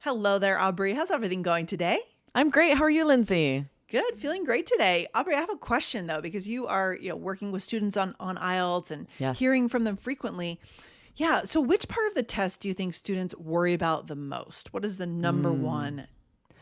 Hello there, Aubrey. How's everything going today? I'm great. How are you, Lindsay? Good, feeling great today. Aubrey, I have a question though, because you are, working with students on IELTS and Yes. hearing from them frequently. Yeah, so which part of the test do you think students worry about the most? What is the number one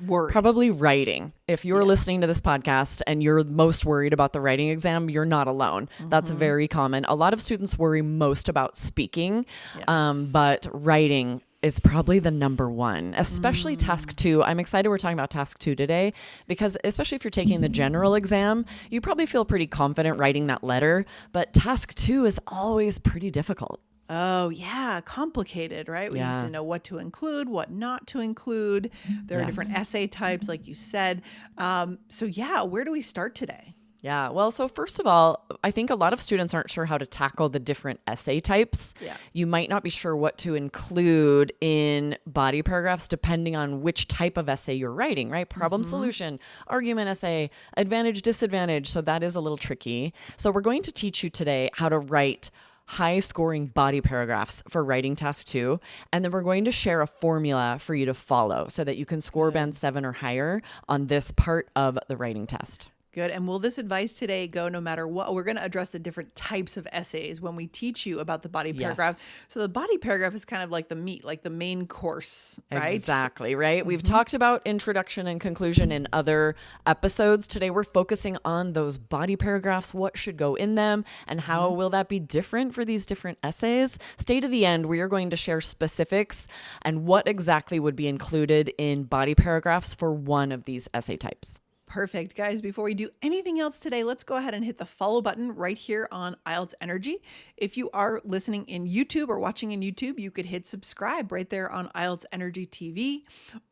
worry? Probably writing. If you're Yeah. listening to this podcast and you're most worried about the writing exam, you're not alone. That's very common. A lot of students worry most about speaking, Yes. but writing is probably the number one, especially task 2. I'm excited we're talking about task 2 today because especially if you're taking the general exam, you probably feel pretty confident writing that letter, but task 2 is always pretty difficult. Oh, yeah, complicated, right? We need Yeah. to know what to include, what not to include. There are different Yes. essay types, like you said. So, where do we start today? Yeah. Well, so first of all, I think a lot of students aren't sure how to tackle the different essay types. Yeah. You might not be sure what to include in body paragraphs depending on which type of essay you're writing, right? Problem solution, argument essay, advantage, disadvantage. So that is a little tricky. So we're going to teach you today how to write high scoring body paragraphs for writing task 2. And then we're going to share a formula for you to follow so that you can score band 7 or higher on this part of the writing test. Good. And will this advice today go no matter what? We're going to address the different types of essays when we teach you about the body paragraph. Yes. So the body paragraph is kind of like the meat, like the main course, right? Exactly, right? We've talked about introduction and conclusion in other episodes. Today, we're focusing on those body paragraphs, what should go in them, and how will that be different for these different essays. Stay to the end. We are going to share specifics and what exactly would be included in body paragraphs for one of these essay types. Perfect. Guys, before we do anything else today, let's go ahead and hit the follow button right here on IELTS Energy. If you are listening in YouTube or watching in YouTube, you could hit subscribe right there on IELTS Energy TV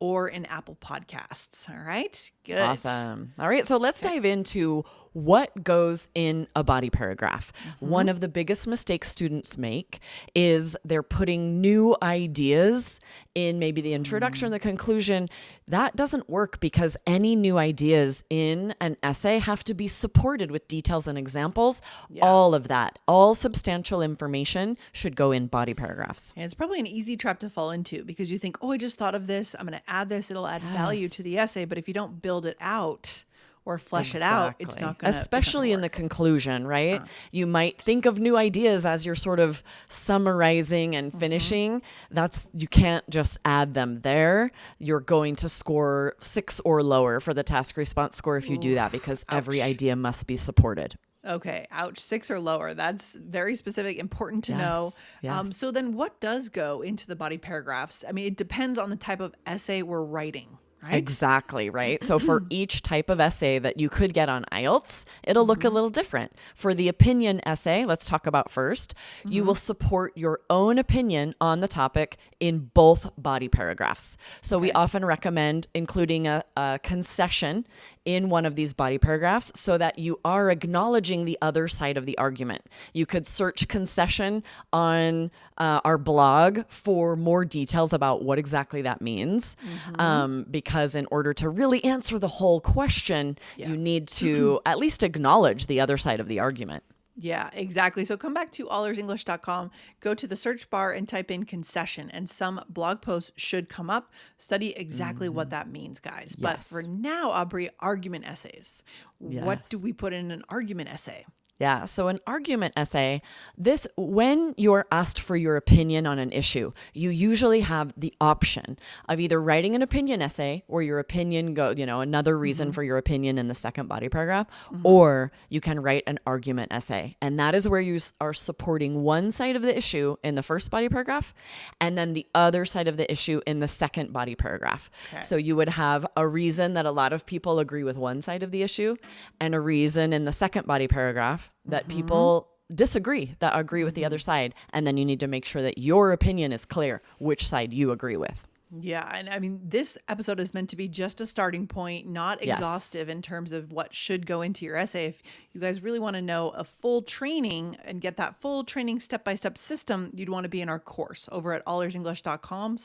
or in Apple Podcasts. All right. Good. Awesome. All right, so let's dive into what goes in a body paragraph. One of the biggest mistakes students make is they're putting new ideas in maybe the introduction, the conclusion. That doesn't work because any new ideas in an essay have to be supported with details and examples. All of that, all substantial information should go in body paragraphs. And it's probably an easy trap to fall into because you think, oh, I just thought of this. I'm going to add this. It'll add value to the essay. But if you don't build it out or flesh it out, it's not going to. Especially in the conclusion, right? You might think of new ideas as you're sort of summarizing and finishing. You can't just add them there. You're going to score 6 or lower for the task response score if you do that because every idea must be supported. Okay, ouch, 6 or lower. That's very specific, important to know. Yes. So then what does go into the body paragraphs? I mean, it depends on the type of essay we're writing, right? Exactly, right? So for each type of essay that you could get on IELTS, it'll look a little different. For the opinion essay, let's talk about first, you will support your own opinion on the topic in both body paragraphs. So we often recommend including a concession in one of these body paragraphs so that you are acknowledging the other side of the argument. You could search concession on our blog for more details about what exactly that means. Because in order to really answer the whole question, you need to at least acknowledge the other side of the argument. Yeah, exactly. So come back to allearsenglish.com, go to the search bar and type in concession, and some blog posts should come up. Study exactly what that means, guys. But for now, Aubrey, argument essays. What do we put in an argument essay? Yeah. So an argument essay, when you're asked for your opinion on an issue, you usually have the option of either writing an opinion essay or your opinion another reason for your opinion in the second body paragraph, or you can write an argument essay. And that is where you are supporting one side of the issue in the first body paragraph and then the other side of the issue in the second body paragraph. Okay. So you would have a reason that a lot of people agree with one side of the issue and a reason in the second body paragraph that people disagree, that agree with the other side. And then you need to make sure that your opinion is clear, which side you agree with. Yeah. And I mean, this episode is meant to be just a starting point, not exhaustive in terms of what should go into your essay. If you guys really want to know a full training and get that full training step-by-step system, you'd want to be in our course over at allearsenglish.com/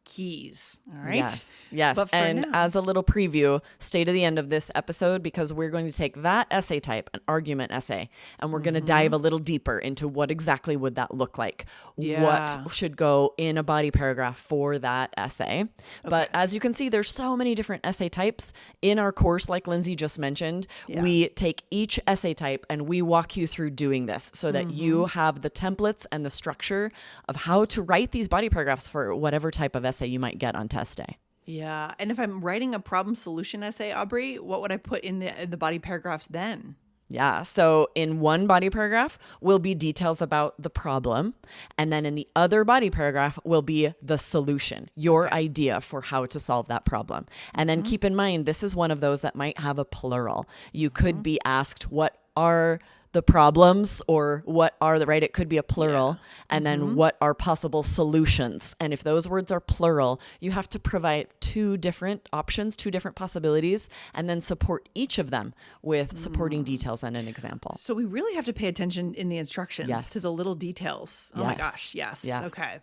keys. All right. Yes, yes. But for And now, as a little preview, stay to the end of this episode because we're going to take that essay type, an argument essay, and we're going to dive a little deeper into what exactly would that look like? Yeah. What should go in a body paragraph for that essay? But as you can see, there's so many different essay types in our course, like Lindsay just mentioned. Yeah. We take each essay type and we walk you through doing this so that you have the templates and the structure of how to write these body paragraphs for whatever type of essay you might get on test day. yeah. And if I'm writing a problem solution essay, Aubrey, what would I put in the body paragraphs then? Yeah. So in one body paragraph will be details about the problem. And then in the other body paragraph will be the solution, your idea for how to solve that problem. And then keep in mind, this is one of those that might have a plural. You could be asked, what are the problems or what are the, right? It could be a plural. And then what are possible solutions? And if those words are plural, you have to provide two different options, two different possibilities, and then support each of them with supporting details and an example. So we really have to pay attention in the instructions Yes. to the little details. Oh my Yes. gosh. Yes. Yeah. Okay.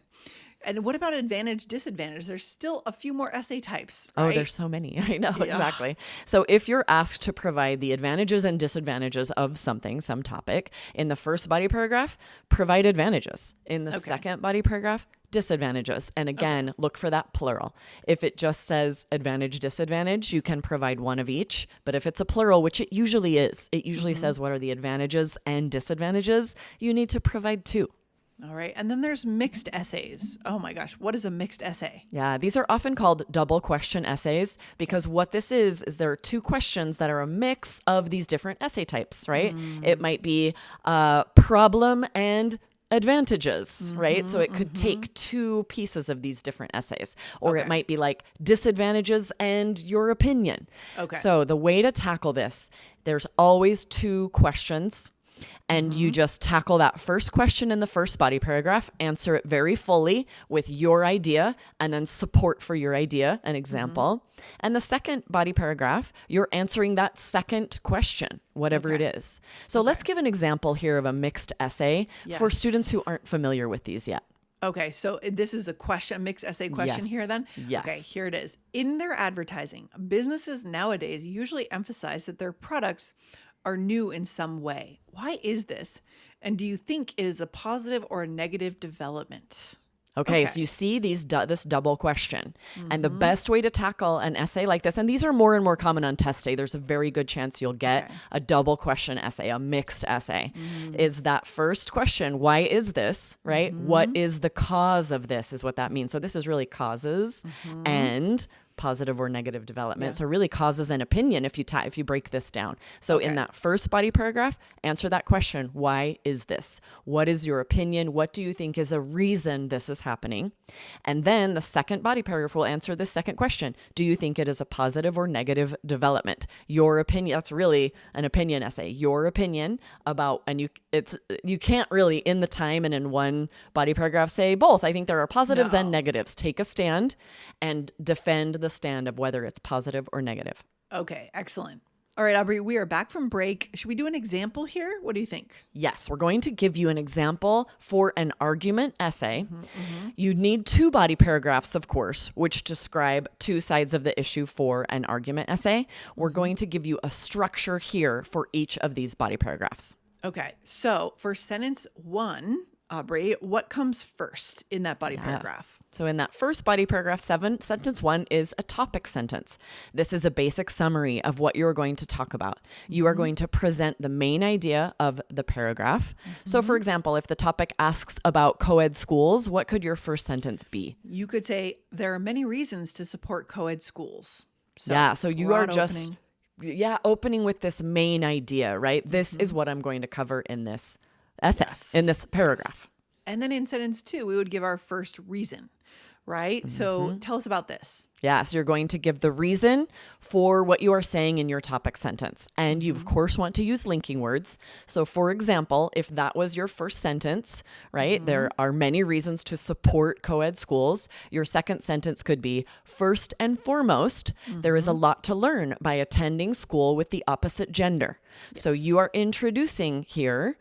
And what about advantage, disadvantage? There's still a few more essay types, Oh, right? there's so many. I know, exactly. So if you're asked to provide the advantages and disadvantages of something, some topic, in the first body paragraph, provide advantages. In the second body paragraph, disadvantages. And again, look for that plural. If it just says advantage, disadvantage, you can provide one of each. But if it's a plural, which it usually is, it usually says what are the advantages and disadvantages, you need to provide two. All right. And then there's mixed essays. Oh my gosh. What is a mixed essay? Yeah, these are often called double question essays because what this is there are two questions that are a mix of these different essay types, right? It might be problem and advantages, right? So it could take two pieces of these different essays, or it might be like disadvantages and your opinion. Okay. So the way to tackle this, there's always two questions. And you just tackle that first question in the first body paragraph, answer it very fully with your idea, and then support for your idea, an example. And the second body paragraph, you're answering that second question, whatever it is. So let's give an example here of a mixed essay for students who aren't familiar with these yet. Okay, so this is a question, a mixed essay question Yes. here then? Yes. Okay, here it is. In their advertising, businesses nowadays usually emphasize that their products are new in some way. Why is this? And do you think it is a positive or a negative development? Okay, so you see this double question. And the best way to tackle an essay like this, and these are more and more common on test day, there's a very good chance you'll get a double question essay, a mixed essay, is that first question, why is this, right? What is the cause of this is what that means. So this is really causes and positive or negative development. So really causes an opinion if you break this down. So in that first body paragraph, answer that question. Why is this? What is your opinion? What do you think is a reason this is happening? And then the second body paragraph will answer the second question. Do you think it is a positive or negative development? Your opinion, that's really an opinion essay. Your opinion about, and you can't really in the time and in one body paragraph say both. I think there are positives and negatives. Take a stand and defend the stand of whether it's positive or negative. Okay, excellent. All right, Aubrey, we are back from break. Should we do an example here? What do you think? Yes, we're going to give you an example for an argument essay. You need two body paragraphs, of course, which describe two sides of the issue for an argument essay. We're going to give you a structure here for each of these body paragraphs. Okay, so for sentence one, Aubrey, what comes first in that body paragraph? So in that first body paragraph 7, sentence 1 is a topic sentence. This is a basic summary of what you're going to talk about. You are going to present the main idea of the paragraph. So for example, if the topic asks about co-ed schools, what could your first sentence be? You could say, there are many reasons to support co-ed schools. So you are just opening. Opening with this main idea, right? This is what I'm going to cover in this essay, in this paragraph. And then in sentence 2, we would give our first reason, right? So tell us about this. Yeah, so you're going to give the reason for what you are saying in your topic sentence. And you, of course, want to use linking words. So, for example, if that was your first sentence, right, there are many reasons to support co-ed schools. Your second sentence could be, first and foremost, there is a lot to learn by attending school with the opposite gender. So you are introducing here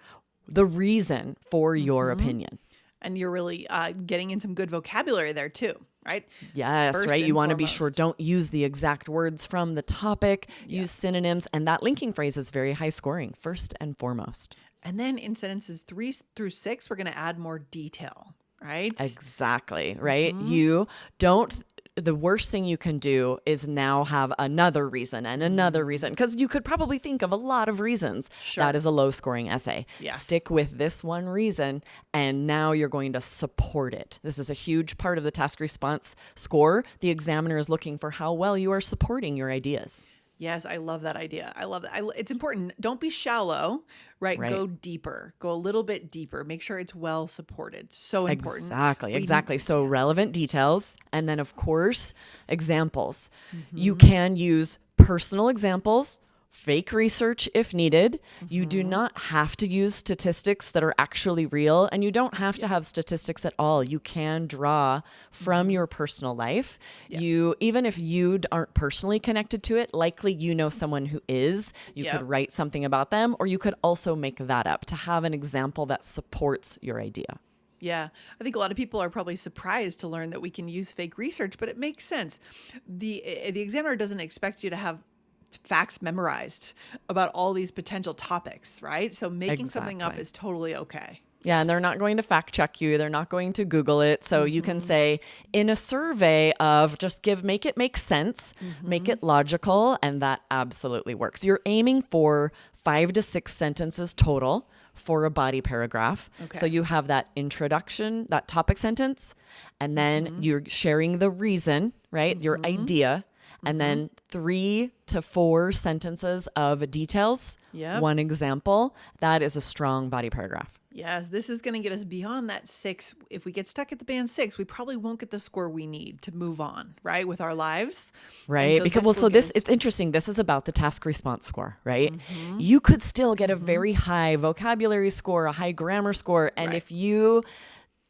the reason for your opinion. And you're really getting in some good vocabulary there too. right? Yes, First right. You and want to be sure, foremost. don't use the exact words from the topic, use synonyms. And that linking phrase is very high scoring, first and foremost. And then in sentences 3 through 6, we're going to add more detail, right? Exactly, right? You don't, the worst thing you can do is now have another reason and another reason, because you could probably think of a lot of reasons. Sure. That is a low scoring essay. Yes. Stick with this one reason, and now you're going to support it. This is a huge part of the task response score. The examiner is looking for how well you are supporting your ideas. Yes, I love that idea. I love that. It's important. Don't be shallow, right? Right. Go deeper. Go a little bit deeper. Make sure it's well supported. So important. Exactly. So relevant details. And then, of course, examples. You can use personal examples, fake research if needed. You do not have to use statistics that are actually real, and you don't have to have statistics at all. You can draw from your personal life. You, even if you aren't personally connected to it, likely you know someone who is. You could write something about them, or you could also make that up to have an example that supports your idea. Yeah, I think a lot of people are probably surprised to learn that we can use fake research, but it makes sense. The examiner doesn't expect you to have facts memorized about all these potential topics, right? So making something up is totally okay. Yeah, and they're not going to fact check you. They're not going to Google it. So you can say in a survey of just make it make sense, make it logical, and that absolutely works. You're aiming for 5 to 6 sentences total for a body paragraph. Okay. So you have that introduction, that topic sentence, and then you're sharing the reason, right? Your idea. And then 3 to 4 sentences of details, one example. That is a strong body paragraph. Yes, this is going to get us beyond that 6. If we get stuck at the band 6, we probably won't get the score we need to move on, right, with our lives. Right. So Because, it's interesting. This is about the task response score, right? You could still get a very high vocabulary score, a high grammar score. And if you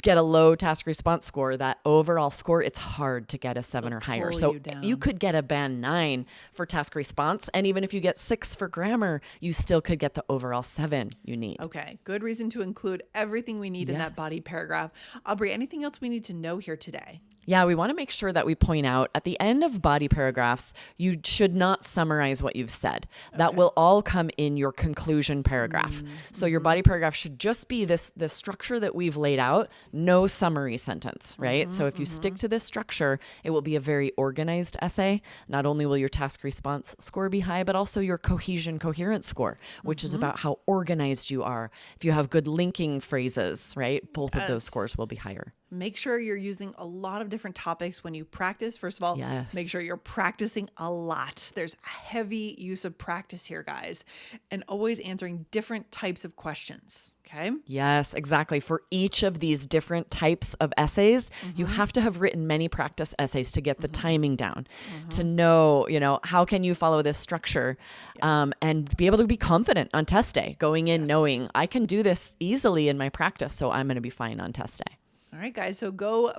get a low task response score, that overall score, it's hard to get a 7 or higher. So you could get a band 9 for task response. And even if you get 6 for grammar, you still could get the overall 7 you need. Okay. Good reason to include everything we need in that body paragraph. Aubrey, anything else we need to know here today? Yeah, we want to make sure that we point out at the end of body paragraphs, you should not summarize what you've said. That will all come in your conclusion paragraph. So your body paragraph should just be the structure that we've laid out, no summary sentence, right? So if you stick to this structure, it will be a very organized essay. Not only will your task response score be high, but also your coherence score, which is about how organized you are. If you have good linking phrases, right? Both of those scores will be higher. Make sure you're using a lot of different topics when you practice. First of all, make sure you're practicing a lot. There's heavy use of practice here, guys, and always answering different types of questions. Okay. Yes, exactly. For each of these different types of essays, you have to have written many practice essays to get the timing down, to know, how can you follow this structure, and be able to be confident on test day, going in knowing I can do this easily in my practice, so I'm going to be fine on test day. All right, guys. So go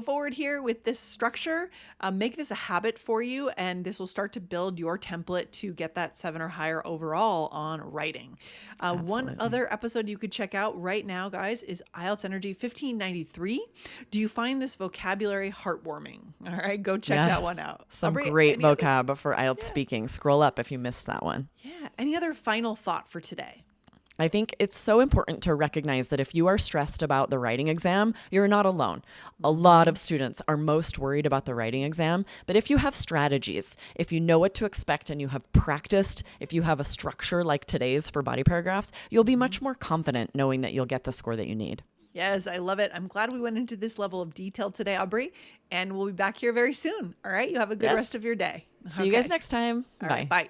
forward here with this structure. Make this a habit for you, and this will start to build your template to get that 7 or higher overall on writing. One other episode you could check out right now, guys, is IELTS Energy 1593. Do you find this vocabulary heartwarming? All right, go check that one out. Some great vocab for IELTS speaking. Scroll up if you missed that one. Yeah. Any other final thought for today? I think it's so important to recognize that if you are stressed about the writing exam, you're not alone. A lot of students are most worried about the writing exam, but if you have strategies, if you know what to expect and you have practiced, if you have a structure like today's for body paragraphs, you'll be much more confident knowing that you'll get the score that you need. Yes, I love it. I'm glad we went into this level of detail today, Aubrey, and we'll be back here very soon. All right, you have a good rest of your day. See you guys next time. All Bye. right, bye.